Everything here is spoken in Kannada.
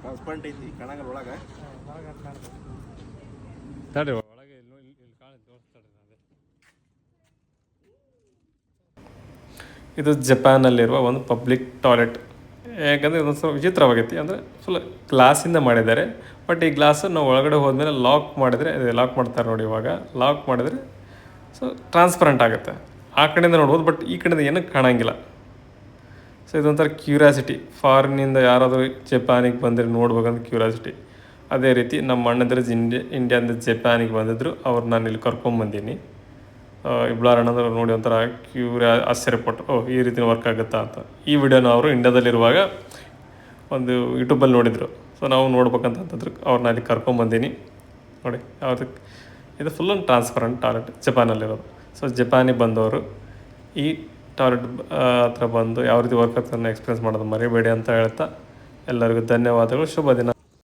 ಟ್ರಾನ್ಸ್ಪರೆಂಟ್ ಐತಿ ಕಣಗಲ್ ಒಳಗೆ ತಡ್ರಿ ಒಳಗೆ ಇಲ್ಲಿ ಕಾಣಿ ತೋರಿಸ್ತಾಡ್ರಿ ಅದೇ. ಇದು ಜಪಾನಲ್ಲಿರುವ ಒಂದು ಪಬ್ಲಿಕ್ ಟಾಯ್ಲೆಟ್. ಯಾಕಂದರೆ ಇದೊಂದು ಸ್ವಲ್ಪ ವಿಚಿತ್ರವಾಗೈತಿ, ಅಂದರೆ ಫುಲ್ ಗ್ಲಾಸಿಂದ ಮಾಡಿದ್ದಾರೆ. ಬಟ್ ಈ ಗ್ಲಾಸು ನಾವು ಒಳಗಡೆ ಹೋದ್ಮೇಲೆ ಲಾಕ್ ಮಾಡಿದರೆ, ಲಾಕ್ ಮಾಡ್ತಾರೆ ನೋಡಿ, ಇವಾಗ ಲಾಕ್ ಮಾಡಿದರೆ ಸೊ ಟ್ರಾನ್ಸ್ಪರೆಂಟ್ ಆಗುತ್ತೆ. ಆ ಕಡೆಯಿಂದ ನೋಡ್ಬೋದು, ಬಟ್ ಈ ಕಡೆಯಿಂದ ಏನೂ ಕಾಣೋಂಗಿಲ್ಲ. ಸೊ ಇದೊಂಥರ ಕ್ಯೂರಿಯಾಸಿಟಿ, ಫಾರಿನ್ನಿಂದ ಯಾರಾದರೂ ಜಪಾನಿಗೆ ಬಂದರೆ ನೋಡ್ಬೇಕಂತ ಕ್ಯೂರಿಯಾಸಿಟಿ. ಅದೇ ರೀತಿ ನಮ್ಮ ಅಣ್ಣಂದ್ರೆ ಇಂಡಿಯಾದಿಂದ ಜಪಾನಿಗೆ ಬಂದಿದ್ದರು, ಅವ್ರು ನಾನು ಇಲ್ಲಿ ಕರ್ಕೊಂಬಂದೀನಿ. ಇಬ್ಬರು ಅಣ್ಣಂದ್ರೆ ನೋಡಿ ಒಂಥರ ಆಶ್ಚರ್ಯಪಟ್ಟರು, ಈ ರೀತಿ ವರ್ಕ್ ಆಗುತ್ತಾ ಅಂತ. ಈ ವಿಡಿಯೋನ ಅವರು ಇಂಡಿಯಾದಲ್ಲಿರುವಾಗ ಒಂದು ಯೂಟ್ಯೂಬಲ್ಲಿ ನೋಡಿದರು. ಸೊ ನಾವು ನೋಡ್ಬೇಕಂತಂತಂದ್ರು, ಅವ್ರನ್ನ ಅಲ್ಲಿ ಕರ್ಕೊಂಬಂದೀನಿ ನೋಡಿ. ಯಾವುದಕ್ಕೆ ಇದು ಫುಲ್ ಒಂದು ಟ್ರಾನ್ಸ್ಪರೆಂಟ್ ಟಾಯ್ಲೆಟ್ ಜಪಾನಲ್ಲಿರೋದು. ಸೊ ಜಪಾನಿಗೆ ಬಂದವರು ಈ ಟಾಯ್ಲೆಟ್ ಹತ್ರ ಬಂದು ಯಾವ ರೀತಿ ವರ್ಕ್ ಆಗ್ತದೆ ಎಕ್ಸ್ಪೀರಿಯನ್ಸ್ ಮಾಡೋದು ಮರಿಬೇಡಿ ಅಂತ ಹೇಳ್ತಾ ಎಲ್ಲರಿಗೂ ಧನ್ಯವಾದಗಳು. ಶುಭ ದಿನ.